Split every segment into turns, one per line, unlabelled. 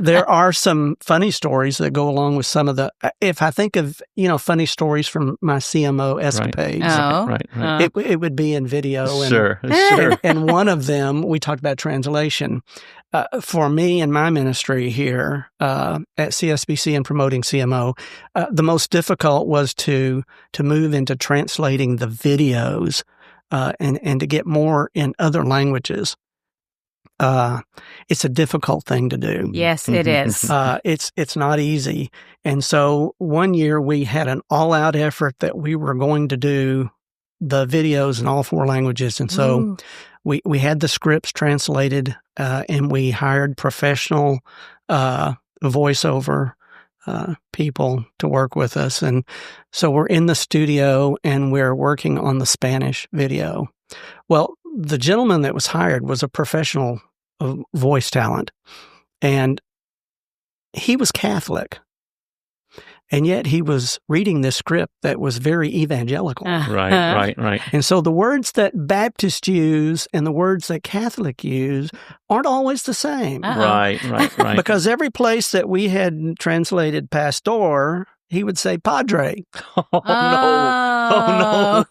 There are some funny stories that go along with some of the, if I think of, funny stories from my CMO escapades,
Right.
it would be in video.
Sure.
And one of them, we talked about translation. For me and my ministry here at CSBC and promoting CMO, the most difficult was to move into translating the videos and to get more in other languages. It's a difficult thing to do.
Yes, it is.
It's not easy. And so one year we had an all-out effort that we were going to do the videos in all 4 languages. And so we had the scripts translated, and we hired professional voiceover people to work with us. And so we're in the studio and we're working on the Spanish video. Well, the gentleman that was hired was a professional voice talent, and he was Catholic, and yet he was reading this script that was very evangelical.
Right.
And so the words that Baptists use and the words that Catholic use aren't always the same.
Right.
Because every place that we had translated pastor, he would say padre.
Oh,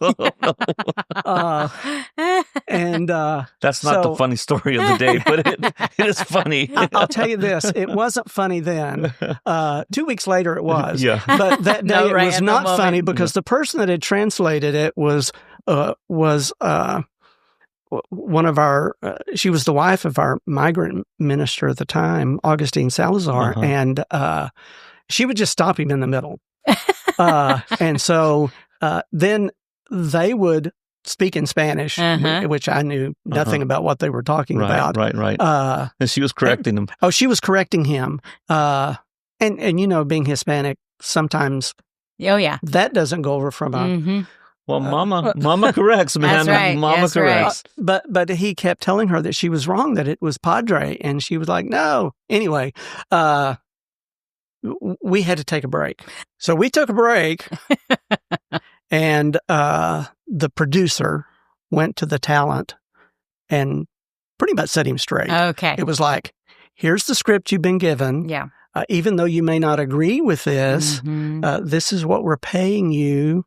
no.
And
that's not the funny story of the day, but it is funny.
I'll tell you this, it wasn't funny then. 2 weeks later it was.
Yeah.
But that day it was not funny because the person that had translated it was one of our, she was the wife of our migrant minister at the time, Augustine Salazar, and she would just stop him in the middle. And so then they would speak in Spanish, which I knew nothing about what they were talking about.
Right. And she was correcting him.
Oh, she was correcting him. And being Hispanic, sometimes that doesn't go over from a...
Well, Mama corrects, man.
That's right.
Mama corrects.
Right. But he kept telling her that she was wrong, that it was padre, and she was like, no. Anyway, we had to take a break. So we took a break, and the producer went to the talent and pretty much set him straight.
Okay.
It was like, here's the script you've been given.
Yeah.
Even though you may not agree with this, this is what we're paying you.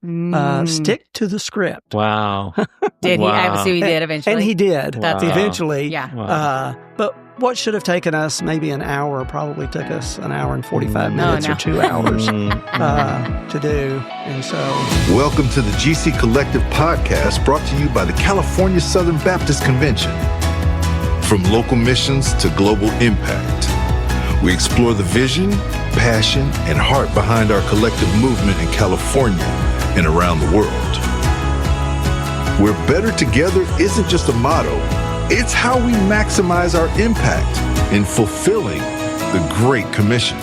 Stick to the script.
Wow.
Did he? I see he did eventually.
And he did.
That's
eventually.
Yeah.
Wow.
But what should have taken us maybe an hour probably took us an hour and 45 minutes or 2 hours to do. And so...
Welcome to the GC Collective podcast, brought to you by the California Southern Baptist Convention. From local missions to global impact, we explore the vision, passion, and heart behind our collective movement in California and around the world. Where better together isn't just a motto, it's how we maximize our impact in fulfilling the Great Commission.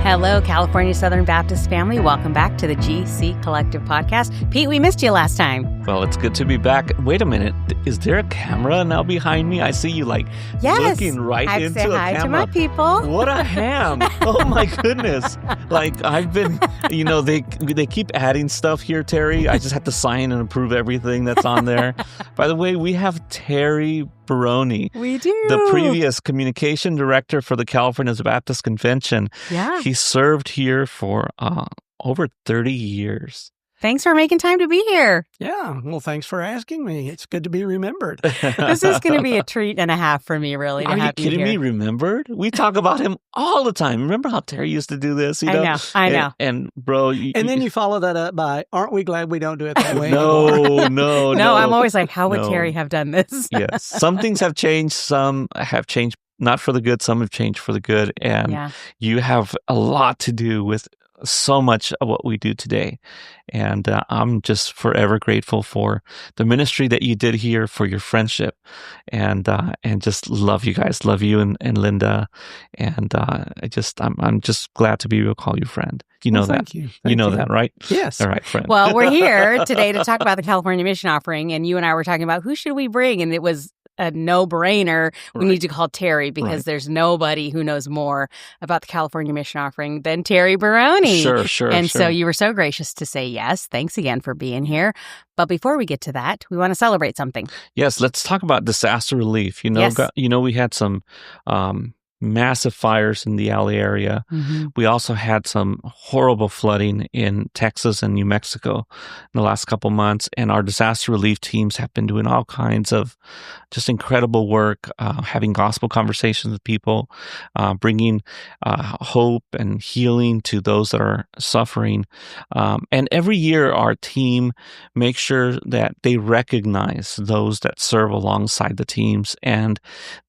Hello, California Southern Baptist family. Welcome back to the GC Collective podcast. Pete, we missed you last time.
Well, it's good to be back. Wait a minute. Is there a camera now behind me? I see you looking right into a camera.
Hi to my people.
What a ham. Oh my goodness. I've been, they keep adding stuff here, Terry. I just have to sign and approve everything that's on there. By the way, we have Terry Barone.
We do.
The previous communication director for the California Baptist Convention.
Yeah.
He served here for over 30 years.
Thanks for making time to be here.
Yeah. Well, thanks for asking me. It's good to be remembered.
This is going to be a treat and a half for me, really, to
Are
have
you kidding me? Remembered? We talk about him all the time. Remember how Terry used to do this?
I know.
And bro...
And then you follow that up by, aren't we glad we don't do it that way
No.
No, I'm always like, how would Terry have done this?
Yes. Some things have changed. Some have changed not for the good. Some have changed for the good. And you have a lot to do with so much of what we do today. And I'm just forever grateful for the ministry that you did here, for your friendship, and just love you guys. Love you and Linda. And I'm just glad to be able to call you friend. You know that.
Thank you.
You know that, right?
Yes.
All right, friend.
Well, we're here today to talk about the California Mission Offering, and you and I were talking about who should we bring, and it was a no-brainer. We need to call Terry because there's nobody who knows more about the California Mission Offering than Terry Barone.
Sure.
And so you were so gracious to say yes. Thanks again for being here. But before we get to that, we want to celebrate something.
Yes, let's talk about disaster relief. We had some massive fires in the LA area. We also had some horrible flooding in Texas and New Mexico in the last couple months. And our disaster relief teams have been doing all kinds of just incredible work, having gospel conversations with people, bringing hope and healing to those that are suffering. And every year, our team makes sure that they recognize those that serve alongside the teams. And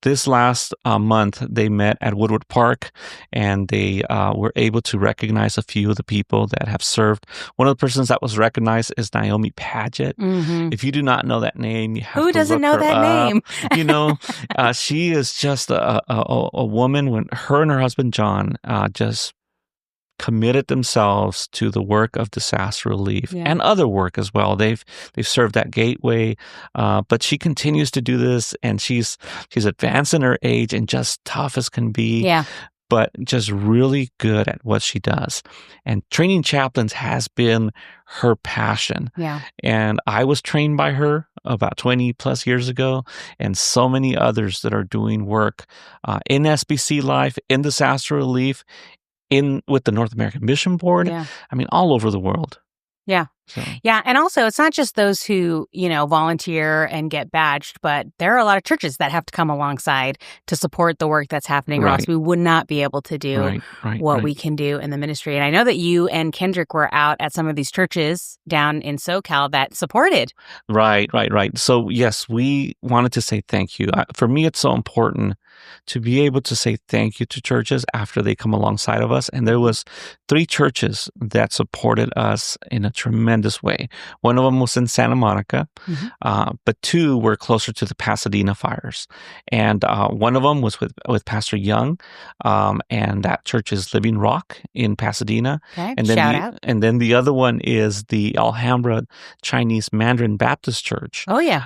this last month, they met at Woodward Park, and they were able to recognize a few of the people that have served. One of the persons that was recognized is Naomi Paget. If you do not know that name, you have
Who
to
doesn't
look
know
her
that
up.
name?
You know, she is just a woman. When her and her husband John just committed themselves to the work of disaster relief and other work as well. They've served at Gateway, but she continues to do this, and she's advanced in her age and just tough as can be.
Yeah.
But just really good at what she does. And training chaplains has been her passion.
Yeah.
And I was trained by her about 20 plus years ago, and so many others that are doing work in SBC life, in disaster relief, with the North American Mission Board.
Yeah.
I mean, all over the world.
Yeah.
So.
Yeah. And also, it's not just those who, volunteer and get badged, but there are a lot of churches that have to come alongside to support the work that's happening, or else we would not be able to do what we can do in the ministry. And I know that you and Kendrick were out at some of these churches down in SoCal that supported.
Right. So, yes, we wanted to say thank you. For me, it's so important to be able to say thank you to churches after they come alongside of us. And there was 3 churches that supported us in a tremendous way. One of them was in Santa Monica, but 2 were closer to the Pasadena fires. And one of them was with Pastor Young, and that church is Living Rock in Pasadena.
Okay,
and then
shout out.
And then the other one is the Alhambra Chinese Mandarin Baptist Church.
Oh, yeah.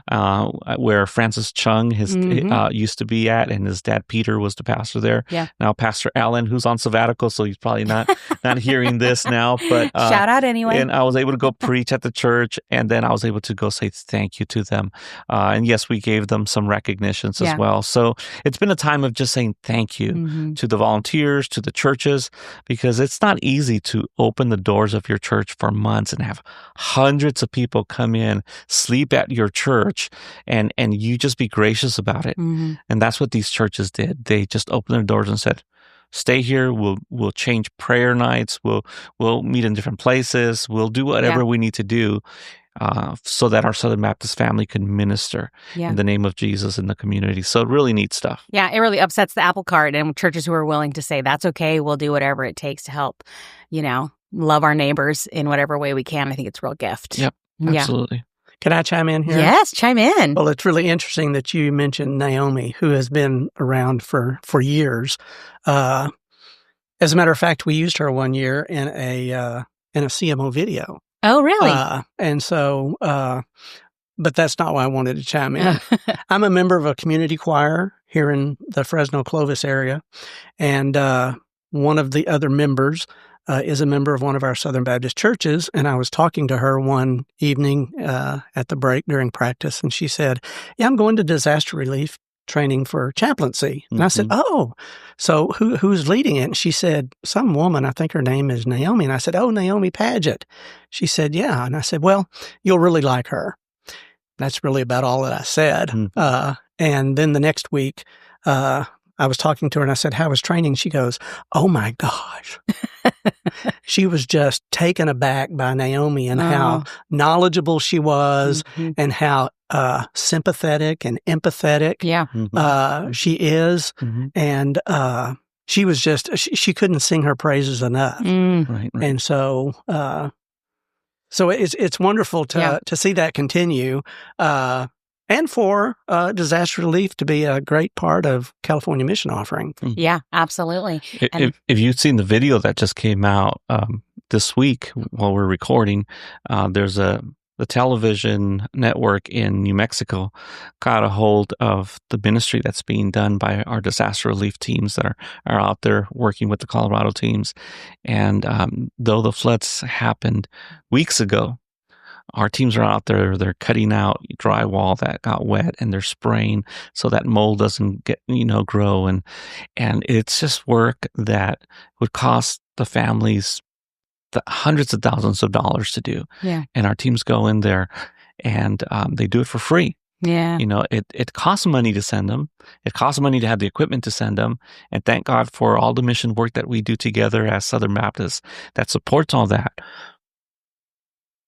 Where Francis Chung used to be at, and his dad Peter was the pastor there.
Yeah.
Now Pastor Allen, who's on sabbatical, so he's probably not hearing this now. But
shout out anyway.
And I was able to go preach at the church, and then I was able to go say thank you to them. And yes, we gave them some recognitions as well. So it's been a time of just saying thank you to the volunteers, to the churches, because it's not easy to open the doors of your church for months and have hundreds of people come in, sleep at your church, and you just be gracious about it. And that's what these churches did. They just opened their doors and said, stay here. We'll change prayer nights. We'll meet in different places. We'll do whatever we need to do so that our Southern Baptist family can minister in the name of Jesus in the community. So really neat stuff.
Yeah, it really upsets the apple cart, and churches who are willing to say, that's okay, we'll do whatever it takes to help, love our neighbors in whatever way we can. I think it's a real gift.
Yep, absolutely.
Yeah. Can I chime in here?
Yes, chime in.
Well, it's really interesting that you mentioned Naomi, who has been around for years. As a matter of fact, we used her one year in a CMO video.
Oh, really?
And so, but that's not why I wanted to chime in. I'm a member of a community choir here in the Fresno Clovis area, and one of the other members is a member of one of our Southern Baptist churches, and I was talking to her one evening at the break during practice, and she said, yeah, I'm going to disaster relief training for chaplaincy. And I said, oh, so who's leading it? And she said, some woman, I think her name is Naomi. And I said, oh, Naomi Paget. She said, yeah. And I said, well, you'll really like her. That's really about all that I said. And then the next week, I was talking to her and I said, how was training? She goes, oh my gosh. She was just taken aback by Naomi and how knowledgeable she was and how sympathetic and empathetic she is. And she was just, she couldn't sing her praises enough.
Right.
And so, so it's wonderful to see that continue. And for disaster relief to be a great part of California Mission Offering.
Yeah, absolutely.
If you've seen the video that just came out this week while we're recording, there's the television network in New Mexico got a hold of the ministry that's being done by our disaster relief teams that are out there working with the Colorado teams. And though the floods happened weeks ago, our teams are out there, they're cutting out drywall that got wet, and they're spraying so that mold doesn't get, grow. And it's just work that would cost the families hundreds of thousands of dollars to do.
Yeah.
And our teams go in there and they do it for free.
Yeah.
It costs money to send them. It costs money to have the equipment to send them. And thank God for all the mission work that we do together as Southern Baptists that supports all that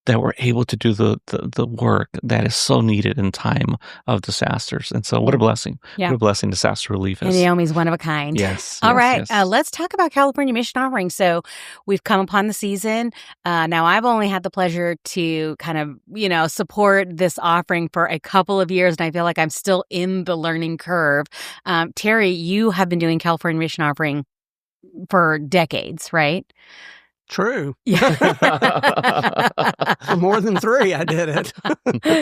we're able to do the work that is so needed in time of disasters. And so what a blessing.
Yeah.
What a blessing disaster relief is.
And Naomi's one of a kind.
Yes.
All right.
Yes.
Let's talk about California Mission Offering. So we've come upon the season. Now, I've only had the pleasure to kind of, support this offering for a couple of years, and I feel like I'm still in the learning curve. Terry, you have been doing California Mission Offering for decades, right?
True.
Yeah.
For more than 3, I did it.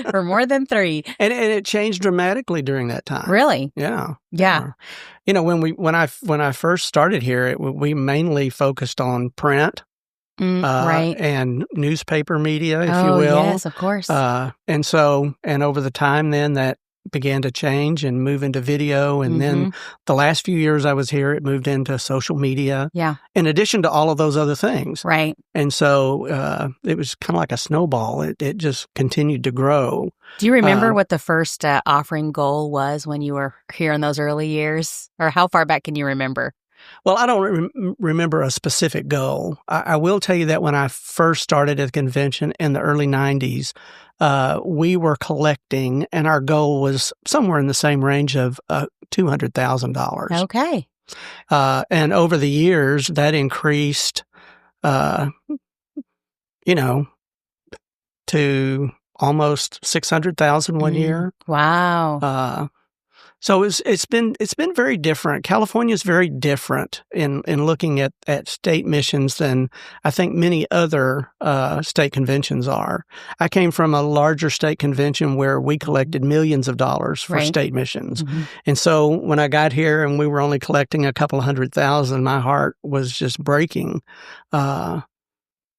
For more than 3.
And it changed dramatically during that time.
Really?
Yeah.
Yeah.
When I first started here, we mainly focused on print.
Right.
And newspaper media, if you will.
Yes, of course.
And over the time then that began to change and move into video. And then the last few years I was here, it moved into social media.
Yeah.
In addition to all of those other things.
Right.
And so it was kind of like a snowball. It just continued to grow.
Do you remember what the first offering goal was when you were here in those early years? Or how far back can you remember?
Well, I don't remember a specific goal. I will tell you that when I first started at the convention in the early 90s, we were collecting, and our goal was somewhere in the same range of $200,000.
Okay.
And over the years, that increased, to almost $600,000 one year.
Wow.
So it's been very different. California is very different in looking at state missions than I think many other state conventions are. I came from a larger state convention where we collected millions of dollars for state missions. And so when I got here and we were only collecting a couple of $100,000, my heart was just breaking.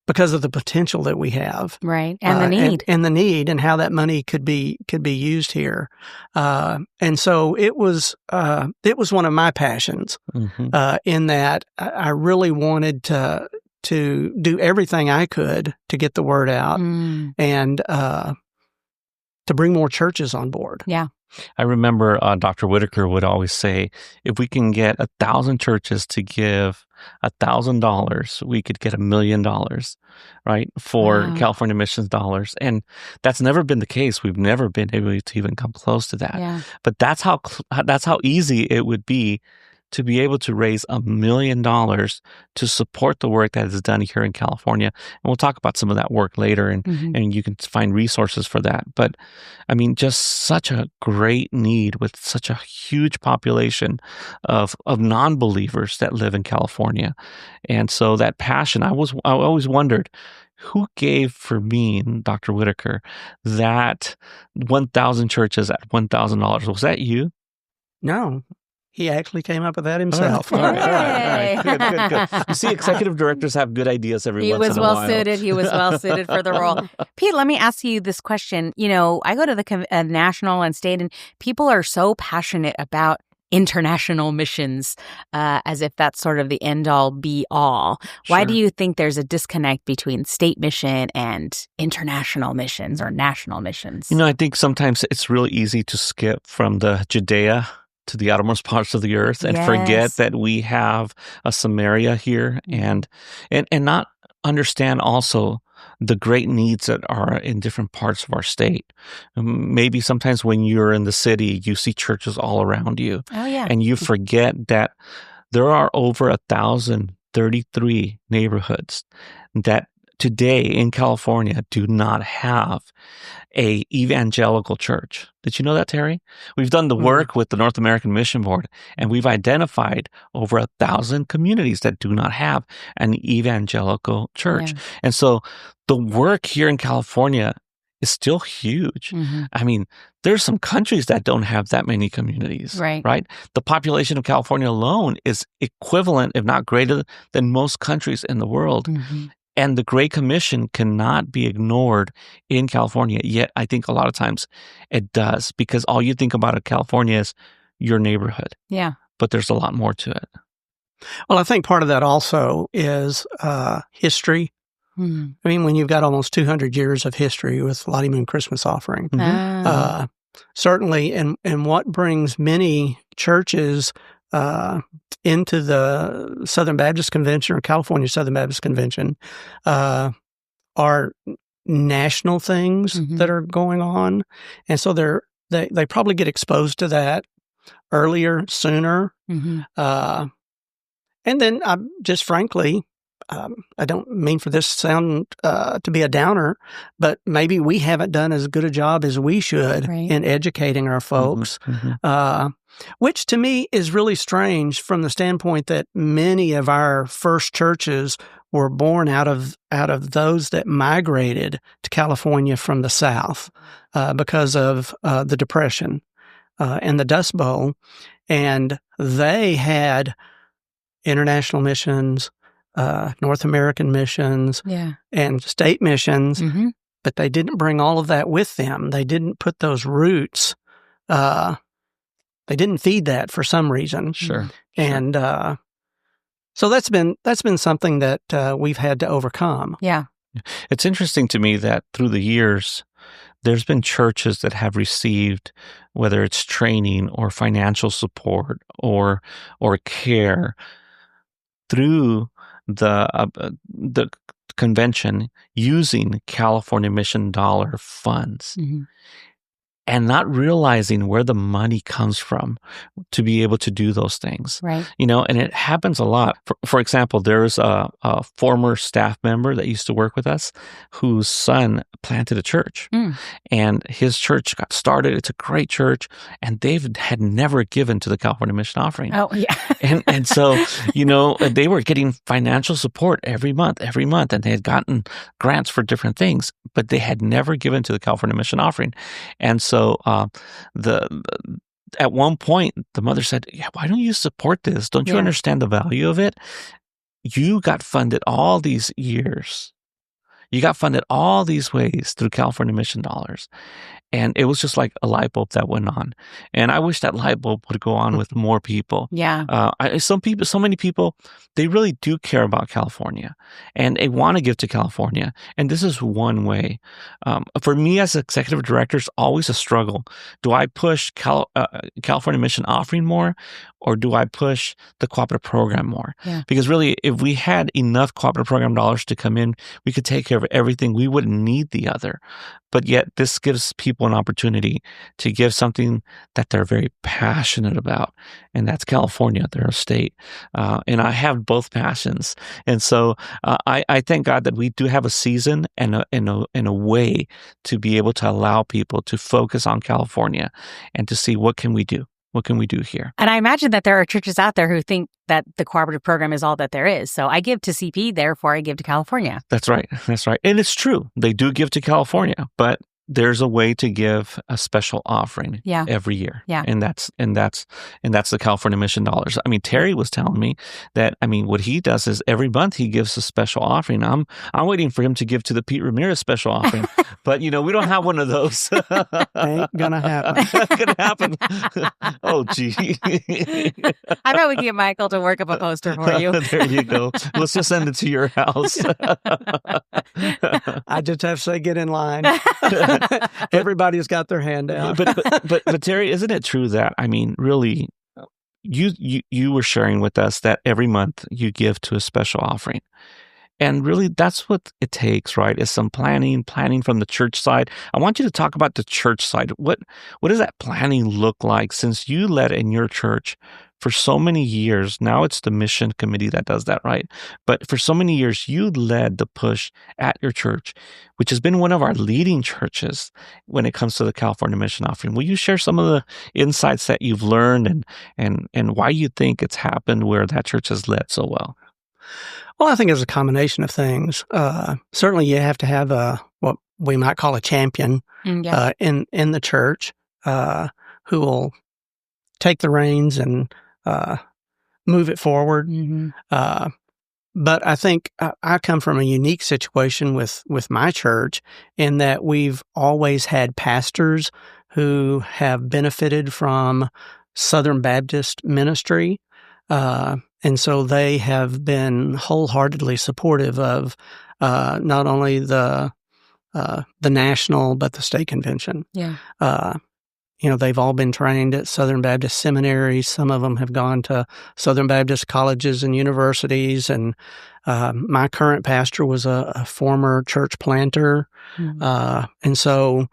Because of the potential that we have,
right, and the need,
and the need, and how that money could be used here, and so it was one of my passions. In that I really wanted to do everything I could to get the word out and to bring more churches on board.
Yeah.
I remember Dr. Whitaker would always say, if we can get 1,000 churches to give $1,000, we could get $1 million, right, for California missions dollars. And that's never been the case. We've never been able to even come close to that.
Yeah.
But that's how easy it would be to be able to raise $1 million to support the work that is done here in California. And we'll talk about some of that work later, and you can find resources for that. But I mean, just such a great need with such a huge population of non-believers that live in California. And so that passion, I always wondered, who gave for me, Dr. Whitaker, that 1,000 churches at $1,000? Was that you?
No. He actually came up with that himself.
All right. Good. You see, executive directors have good ideas every once in a while.
He was well suited for the role. Pete, let me ask you this question. I go to the national and state, and people are so passionate about international missions, as if that's sort of the end-all, be-all. Sure. Why do you think there's a disconnect between state mission and international missions or national missions?
I think sometimes it's really easy to skip from the Judea to the outermost parts of the earth and forget that we have a Samaria here, and not understand also the great needs that are in different parts of our state. Maybe sometimes when you're in the city, you see churches all around you.
Oh, yeah.
And you forget that there are over 1,033 neighborhoods that today in California do not have a evangelical church. Did you know that, Terry? We've done the work with the North American Mission Board, and we've identified over 1,000 communities that do not have an evangelical church. Yeah. And so the work here in California is still huge. I mean, there's some countries that don't have that many communities, right? The population of California alone is equivalent, if not greater, than most countries in the world. And the Great Commission cannot be ignored in California. Yet I think a lot of times it does, because all you think about in California is your neighborhood.
Yeah.
But there's a lot more to it.
Well, I think part of that also is history. I mean, when you've got almost 200 years of history with Lottie Moon Christmas Offering, certainly, and what brings many churches into the Southern Baptist Convention or California Southern Baptist Convention are national things that are going on, and so they probably get exposed to that earlier, sooner, and then just frankly. I don't mean for this sound to be a downer, but maybe we haven't done as good a job as we should in educating our folks, which to me is really strange from the standpoint that many of our first churches were born out of those that migrated to California from the South because of the Depression and the Dust Bowl, and they had international missions, North American missions, and state missions, but they didn't bring all of that with them. They didn't put those roots. They didn't feed that for some reason.
Sure.
And so that's been something that we've had to overcome.
Yeah.
It's interesting to me that through the years, there's been churches that have received, whether it's training or financial support or care, through the convention using California Mission dollar funds, and not realizing where the money comes from to be able to do those things.
Right.
And it happens a lot. For example, there's a former staff member that used to work with us whose son planted a church, and his church got started. It's a great church, and had never given to the California Mission Offering.
Oh, yeah.
and so, they were getting financial support every month, and they had gotten grants for different things, but they had never given to the California Mission Offering. And so at one point, the mother said, why don't you support this? Don't you understand the value of it? You got funded all these years. You got funded all these ways through California Mission dollars. And it was just like a light bulb that went on. And I wish that light bulb would go on with more people.
Yeah.
So many people, they really do care about California, and they want to give to California. And this is one way. For me as executive director, it's always a struggle. Do I push California Mission Offering more, or do I push the cooperative program more?
Yeah.
Because really, if we had enough cooperative program dollars to come in, we could take care of everything. We wouldn't need the other. But yet this gives people an opportunity to give something that they're very passionate about. And that's California, their state. And I have both passions. And so I thank God that we do have a season and a way to be able to allow people to focus on California and to see what can we do. What can we do here?
And I imagine that there are churches out there who think that the cooperative program is all that there is. So I give to CP, therefore I give to California.
That's right. And it's true. They do give to California, but there's a way to give a special offering every year.
Yeah.
And that's the California Mission dollars. I mean, Terry was telling me that, what he does is every month he gives a special offering. I'm waiting for him to give to the Pete Ramirez special offering. But, we don't have one of those.
Ain't gonna happen.
Gonna happen. Oh, gee.
I bet we can get Michael to work up a poster for you.
There you go. Let's just send it to your house.
I just have to say, get in line. Everybody's got their hand out.
But Terry, isn't it true that, really, you were sharing with us that every month you give to a special offering. And really, that's what it takes, right? Is some planning from the church side. I want you to talk about the church side. What does that planning look like, since you led in your church for so many years? Now it's the mission committee that does that, right? But for so many years, you led the push at your church, which has been one of our leading churches when it comes to the California Mission Offering. Will you share some of the insights that you've learned and why you think it's happened where that church has led so well?
Well, I think it's a combination of things. Certainly, you have to have what we might call a champion in the church who will take the reins and move it forward. But I think I come from a unique situation with my church in that we've always had pastors who have benefited from Southern Baptist ministry. And so they have been wholeheartedly supportive of not only the national, but the state convention.
Yeah.
They've all been trained at Southern Baptist seminaries. Some of them have gone to Southern Baptist colleges and universities. And my current pastor was a former church planter. Mm-hmm. And so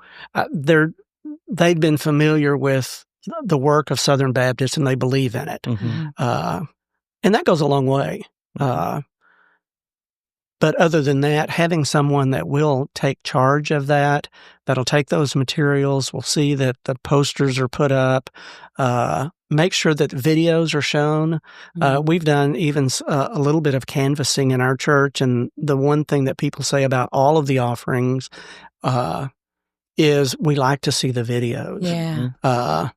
they'd been familiar with the work of Southern Baptists, and they believe in it. Mm-hmm. And that goes a long way. But other than that, having someone that will take charge of that'll take those materials, will see that the posters are put up, make sure that videos are shown. Mm-hmm. We've done even a little bit of canvassing in our church, and the one thing that people say about all of the offerings is we like to see the videos.
Yeah.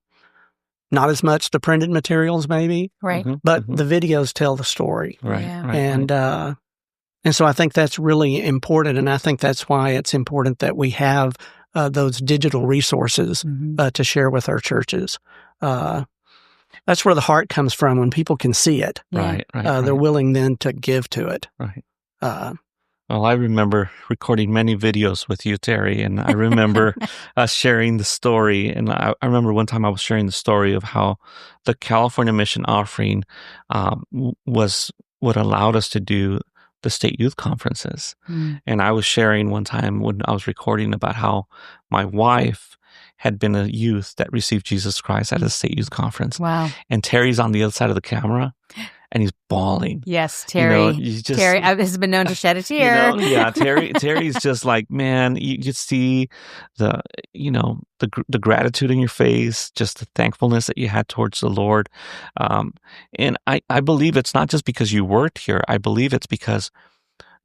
Not as much the printed materials, maybe,
right?
But the videos tell the story,
right?
Yeah.
Right,
and so I think that's really important, and I think that's why it's important that we have those digital resources to share with our churches. That's where the heart comes from when people can see it.
Right.
They're willing then to give to it.
Right. Well, I remember recording many videos with you, Terry, and I remember sharing the story. And I remember one time I was sharing the story of how the California Mission Offering was what allowed us to do the state youth conferences. And I was sharing one time when I was recording about how my wife had been a youth that received Jesus Christ at a state youth conference.
Wow.
And Terry's on the other side of the camera, and he's bawling.
Yes, Terry. Terry has been known to shed a tear.
Terry's just like, man, you see the gratitude in your face, just the thankfulness that you had towards the Lord. And I believe it's not just because you worked here. I believe it's because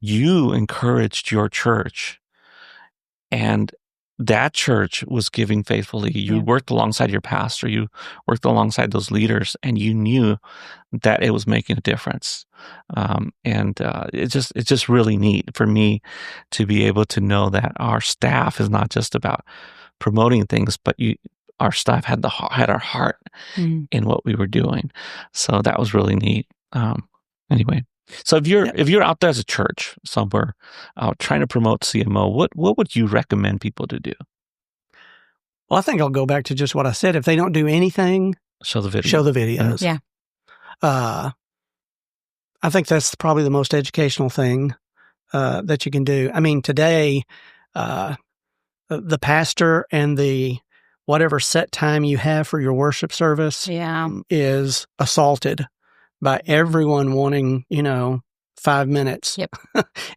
you encouraged your church, and that church was giving faithfully. You worked alongside your pastor. You worked alongside those leaders, and you knew that it was making a difference. It's just really neat for me to be able to know that our staff is not just about promoting things, but our staff had our heart in what we were doing. So that was really neat. Anyway. So if you're out there as a church somewhere trying to promote CMO, what would you recommend people to do?
Well, I think I'll go back to just what I said. If they don't do anything,
show the
videos.
Yeah.
I think that's probably the most educational thing that you can do. I mean, today, the pastor and the whatever set time you have for your worship service is assaulted by everyone wanting, 5 minutes.
Yep.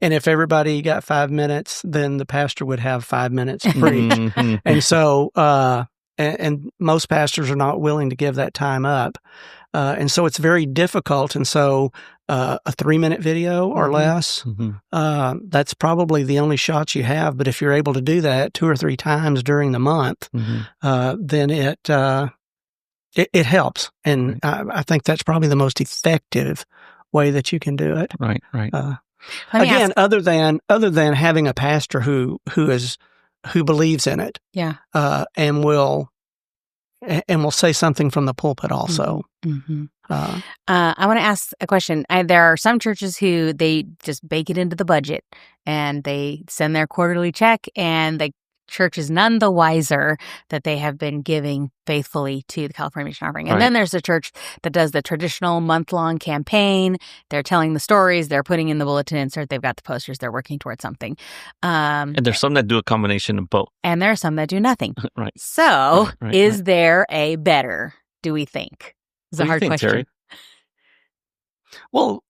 And if everybody got 5 minutes, then the pastor would have 5 minutes to preach. And so, and most pastors are not willing to give that time up. And so it's very difficult. And so a 3-minute video or less, that's probably the only shot you have. But if you're able to do that 2 or 3 times during the month, then it helps. And I think that's probably the most effective way that you can do it.
Right.
Again, other than having a pastor who believes in it, and will say something from the pulpit also.
I want to ask a question. There are some churches who they just bake it into the budget, and they send their quarterly check, and the church is none the wiser that they have been giving faithfully to the California Mission Offering. And then there's a church that does the traditional month-long campaign. They're telling the stories. They're putting in the bulletin insert. They've got the posters. They're working towards something.
And there's some that do a combination of both.
And there are some that do nothing.
Right.
So is there a better, do we think? It's a hard question.
Terry?
Well,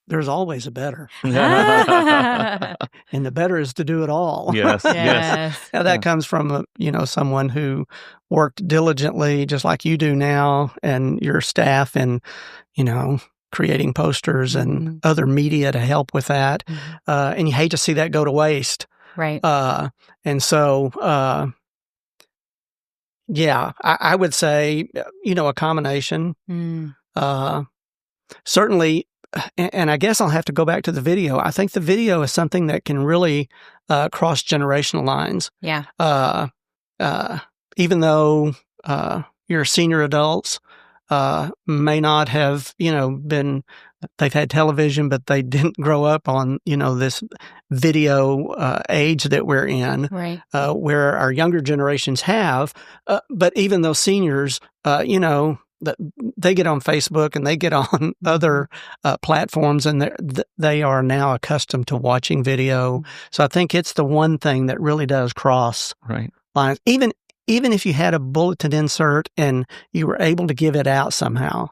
there's always a better. And the better is to do it all.
Yes.
Now, that comes from, someone who worked diligently, just like you do now, and your staff, and, creating posters and other media to help with that. And you hate to see that go to waste.
Right.
And so, I would say, a combination. Certainly, and I guess I'll have to go back to the video. I think the video is something that can really cross generational lines.
Yeah.
Even though your senior adults may not have, they've had television, but they didn't grow up on, this video age that we're in,
right?
Where our younger generations have. But even those seniors, they get on Facebook and they get on other platforms, and they are now accustomed to watching video. So I think it's the one thing that really does cross lines. Even if you had a bulletin insert and you were able to give it out somehow,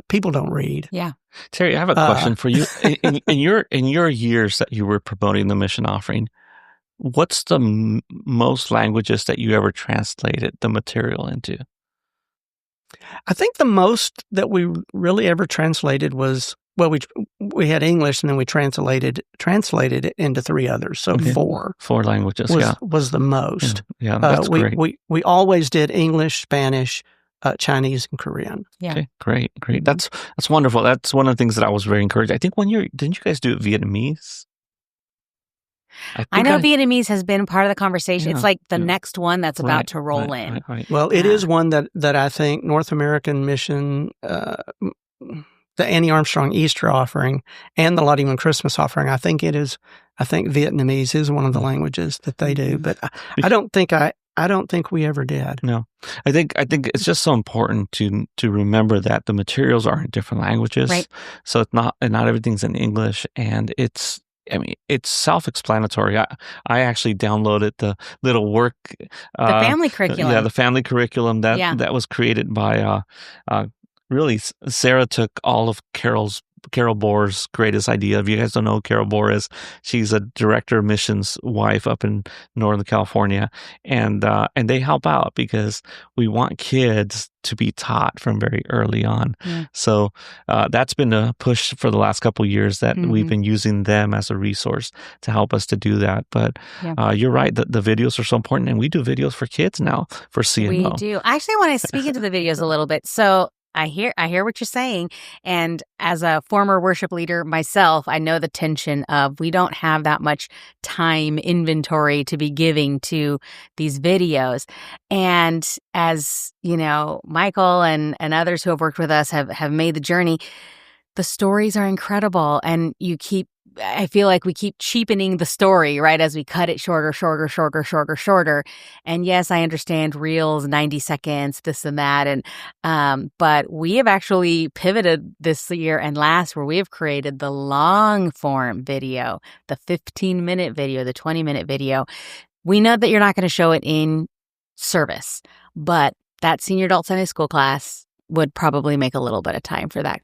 people don't read.
Yeah.
Terry, I have a question for you. In your years that you were promoting the mission offering, what's the most languages that you ever translated the material into?
I think the most that we really ever translated was, we had English, and then we translated it into 3 others. So 4
languages
was the most.
Yeah, that's great.
We always did English, Spanish, Chinese, and Korean.
Yeah.
Okay, great. That's wonderful. That's one of the things that I was very encouraged. I think didn't you guys do Vietnamese?
I know Vietnamese has been part of the conversation. It's like the next one that's about to roll in.
Right. Well, it is one that I think North American Mission, the Annie Armstrong Easter offering, and the Lottie Moon Christmas offering, I think Vietnamese is one of the languages that they do. But I don't think we ever did.
No, I think it's just so important to remember that the materials are in different languages.
Right.
So it's not everything's in English, and it's self-explanatory. I actually downloaded the little work,
the family curriculum.
The family curriculum that was created by. Really, Sarah took all of Carol Bohr's greatest idea. If you guys don't know who Carol Bohr is, she's a director of missions wife up in Northern California, and they help out because we want kids to be taught from very early on. Yeah. So that's been a push for the last couple of years that we've been using them as a resource to help us to do that. But you're right, the videos are so important, and we do videos for kids now for CNO.
We do. I actually want to speak into the videos a little bit. So I hear what you're saying. And as a former worship leader myself, I know the tension of we don't have that much time inventory to be giving to these videos. And as, Michael and others who have worked with us have made the journey, the stories are incredible. And I feel like we keep cheapening the story, right? As we cut it shorter. And yes, I understand reels, 90 seconds, this and that. And, but we have actually pivoted this year and last where we have created the long form video, the 15-minute video, the 20-minute video. We know that you're not going to show it in service, but that senior adult Sunday school class would probably make a little bit of time for that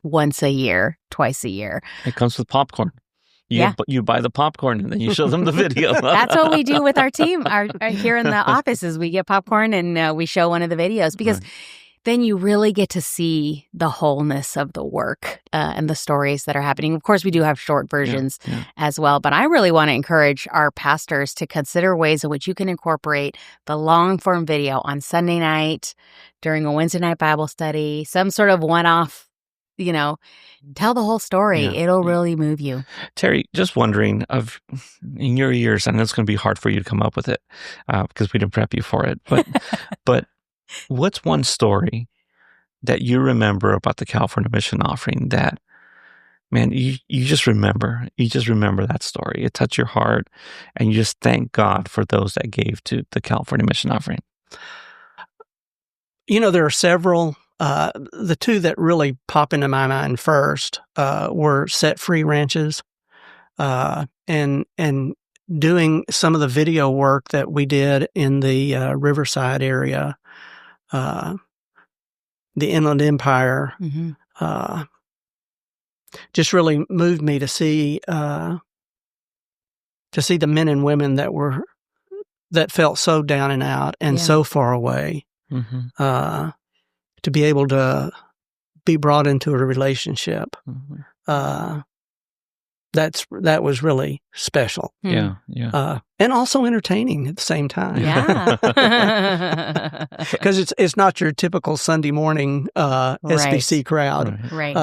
once a year, twice a year.
It comes with popcorn. You buy the popcorn and then you show them the video.
That's what we do with our team. Our here in the office is we get popcorn and we show one of the videos because then you really get to see the wholeness of the work and the stories that are happening. Of course, we do have short versions as well, but I really want to encourage our pastors to consider ways in which you can incorporate the long-form video on Sunday night, during a Wednesday night Bible study, some sort of one-off, tell the whole story. It'll really move you.
Terry, just wondering, in your years, I know it's going to be hard for you to come up with it because we didn't prep you for it, but what's one story that you remember about the California Mission Offering that, man, you just remember that story. It touched your heart, and you just thank God for those that gave to the California Mission Offering?
There are several. The 2 that really pop into my mind first were Set Free Ranches, and doing some of the video work that we did in the Riverside area, the Inland Empire, just really moved me to see the men and women that felt so down and out and so far away. To be able to be brought into a relationship, that was really special. And also entertaining at the same time.
Yeah.
Because it's not your typical Sunday morning SBC crowd.
Right.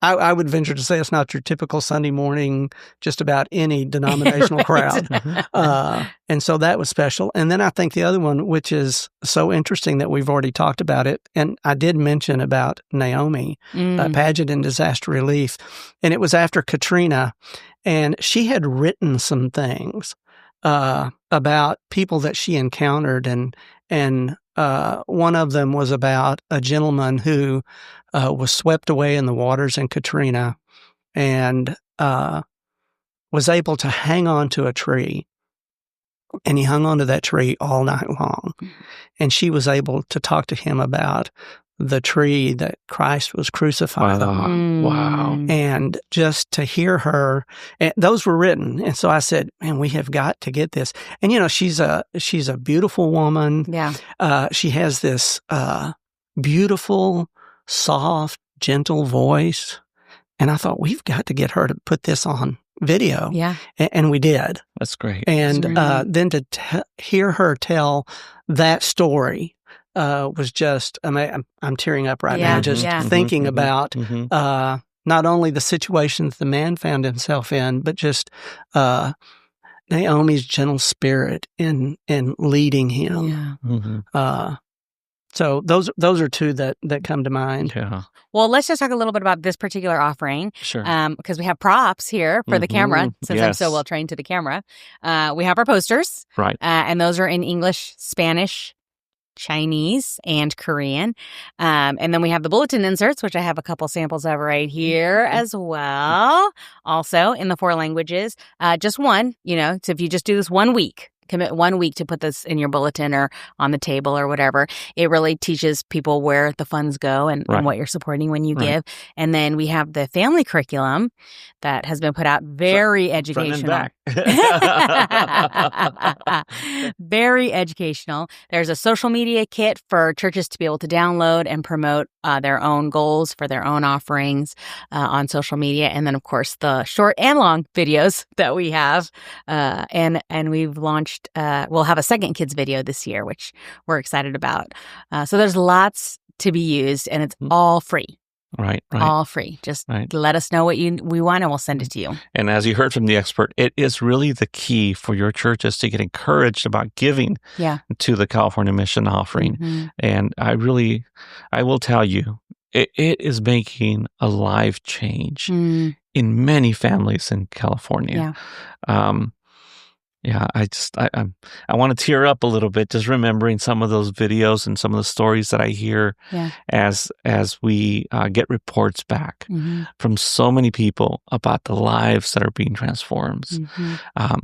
I would venture to say it's not your typical Sunday morning, just about any denominational crowd. And so that was special. And then I think the other one, which is so interesting that we've already talked about it, and I did mention about Naomi, pageant and disaster relief. And it was after Katrina, and she had written some things about people that she encountered, and one of them was about a gentleman who was swept away in the waters in Katrina, and was able to hang on to a tree, and he hung onto that tree all night long, and she was able to talk to him about the tree that Christ was crucified on.
Wow.
And just to hear her, and those were written. And so I said, man, we have got to get this. And, you know, she's a beautiful woman.
Yeah.
She has this beautiful, soft, gentle voice. And I thought, we've got to get her to put this on video.
Yeah.
And we did.
That's great.
And then to hear her tell that story was just, I'm tearing up right now, just thinking about not only the situations the man found himself in, but just Naomi's gentle spirit in leading him.
Yeah.
So those are two that come to mind.
Yeah.
Well, let's just talk a little bit about this particular offering.
Sure.
Because we have props here for the camera, since I'm so well trained to the camera. We have our posters.
Right.
And those are in English, Spanish, Chinese, and Korean. And then we have the bulletin inserts, which I have a couple samples of right here as well. Also in the 4 languages. Just one, so if you just do this 1 week, commit 1 week to put this in your bulletin or on the table or whatever. It really teaches people where the funds go and what you're supporting when you give. And then we have the family curriculum that has been put out, very educational. Very educational. There's a social media kit for churches to be able to download and promote their own goals for their own offerings on social media. And then, of course, the short and long videos that we have. And we've launched, we'll have a second kids video this year, which we're excited about. So there's lots to be used, and it's all free.
Right.
All free. Just let us know what we want, and we'll send it to you. And
as you heard from the expert, it is really the key for your churches to get encouraged about giving to the California Mission Offering. And I will tell you, it is making a life change in many families in California. I want to tear up a little bit just remembering some of those videos and some of the stories that I hear as we get reports back from so many people about the lives that are being transformed.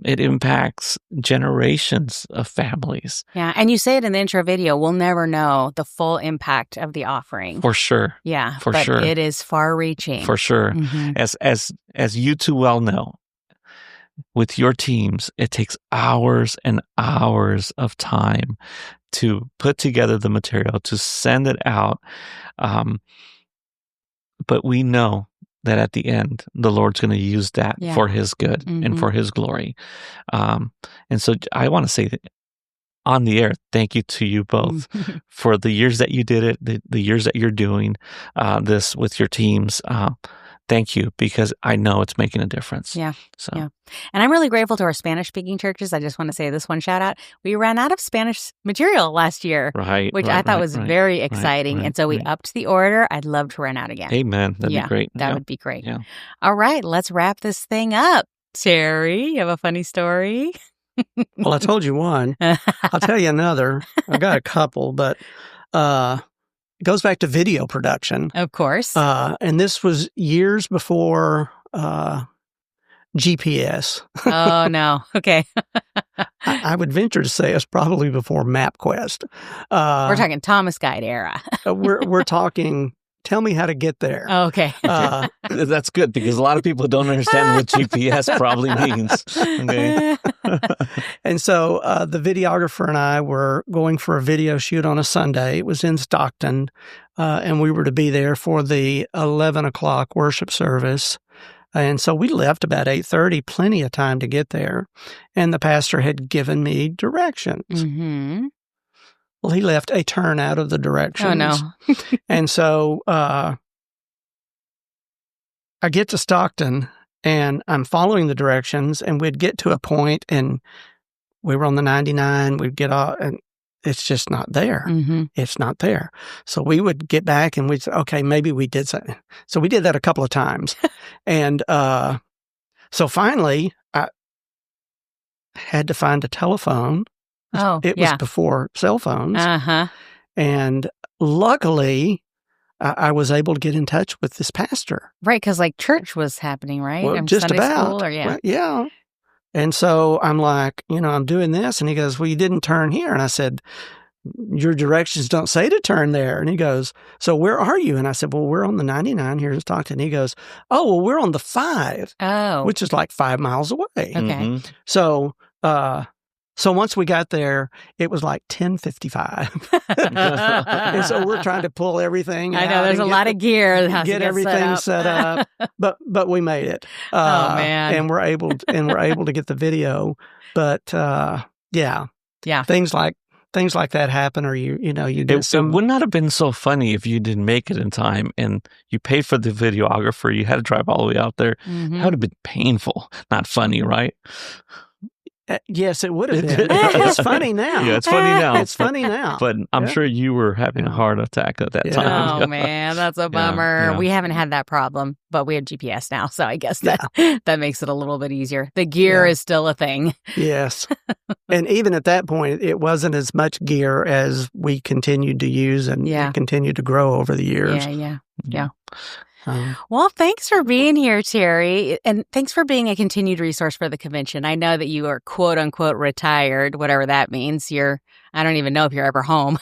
It impacts generations of families.
Yeah, and you say it in the intro video, we'll never know the full impact of the offering.
For sure.
Yeah,
for sure.
It is far-reaching.
For sure. As you two well know, with your teams, it takes hours and hours of time to put together the material, to send it out. But we know that at the end, the Lord's going to use that for His good and for His glory. And so I want to say that on the air, thank you to you both for the years that you did it, the years that you're doing this with your teams. Thank you, because I know it's making a difference.
Yeah. And I'm really grateful to our Spanish-speaking churches. I just want to say this one shout out. We ran out of Spanish material last year, which I thought was very exciting. And so we upped the order. I'd love to run out again.
Amen. That'd be great.
That would be great.
Yeah.
All right, let's wrap this thing up. Terry, you have a funny story?
Well, I told you one. I'll tell you another. I've got a couple, but it goes back to video production.
Of course.
And this was years before GPS.
Oh, no. Okay.
I would venture to say it's probably before MapQuest.
We're talking Thomas Guide era.
we're talking, tell me how to get there.
Oh, okay.
That's good, because a lot of people don't understand what GPS probably means. Okay.
And so the videographer and I were going for a video shoot on a Sunday. It was in Stockton, and we were to be there for the 11 o'clock worship service. And so we left about 8:30, plenty of time to get there. And the pastor had given me directions.
Mm-hmm.
Well, he left a turn out of the directions.
Oh, no.
And so I get to Stockton, and I'm following the directions, and we'd get to a point, and we were on the 99. We'd get off, and it's just not there.
Mm-hmm.
It's not there. So we would get back, and we'd say, okay, maybe we did something. So we did that a couple of times. And so finally, I had to find a telephone.
Oh,
it was before cell phones.
Uh-huh.
And luckily, I was able to get in touch with this pastor.
Right, because like church was happening, right?
Well, just
Sunday
about.
School, or,
Well, yeah. And so I'm like, I'm doing this. And he goes, well, you didn't turn here. And I said, your directions don't say to turn there. And he goes, so where are you? And I said, well, we're on the 99 here in Stockton. And he goes, oh, well, we're on the 5, which is like 5 miles away.
Okay.
Mm-hmm.
So once we got there, it was like 10:55. And so we're trying to pull everything out.
I know, there's a lot of gear that has to get
everything set up. But we made it.
Oh, man.
And we're able to get the video. But yeah. Things like that happen, or you get some.
It would not have been so funny if you didn't make it in time and you paid for the videographer. You had to drive all the way out there.
Mm-hmm.
That would have been painful, not funny, right?
Yes, it would have been. It's funny now.
Yeah, it's funny now.
It's funny now.
But I'm sure you were having a heart attack at that time.
Oh, man, that's a bummer.
Yeah.
We haven't had that problem, but we have GPS now, so I guess that makes it a little bit easier. The gear is still a thing.
Yes. And even at that point, it wasn't as much gear as we continued to use and continued to grow over the years.
Yeah. Well, thanks for being here, Terry. And thanks for being a continued resource for the convention. I know that you are quote unquote retired, whatever that means. I don't even know if you're ever home.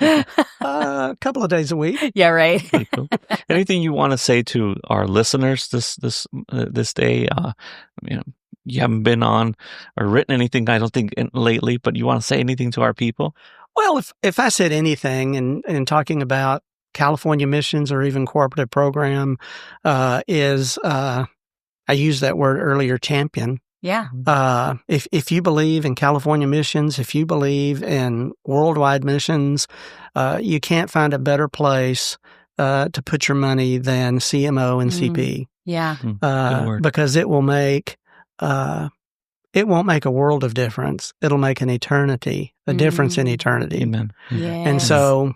A couple of days a week.
Yeah, right.
Cool. Anything you want to say to our listeners this day? You haven't been on or written anything, I don't think, lately, but you want to say anything to our people?
Well, if I said anything in talking about California missions or even cooperative program, I used that word earlier, champion.
Yeah.
If you believe in California missions, if you believe in worldwide missions, you can't find a better place to put your money than CMO and CP.
Yeah.
Because it will make it won't make a world of difference. It'll make an eternity, a difference in eternity.
Amen.
Yes.
And so,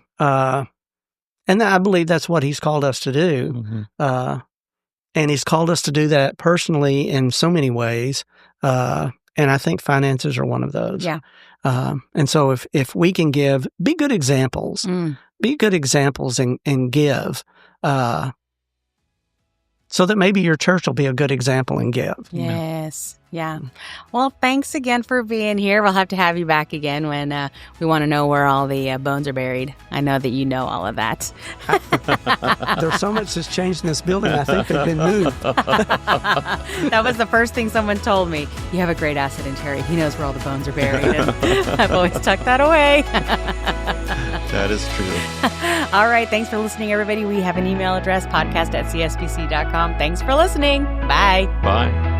and I believe that's what he's called us to do.
Mm-hmm.
And he's called us to do that personally in so many ways. And I think finances are one of those.
Yeah.
And so if we can be good examples, and give, so that maybe your church will be a good example and give.
Yes. Yeah. Well, thanks again for being here. We'll have to have you back again when we want to know where all the bones are buried. I know that you know all of that.
There's so much that's changed in this building. I think they've been moved.
That was the first thing someone told me. You have a great asset in Terry. He knows where all the bones are buried. And I've always tucked that away.
That is true.
All right. Thanks for listening, everybody. We have an email address, podcast@csbc.com. Thanks for listening. Bye.
Bye.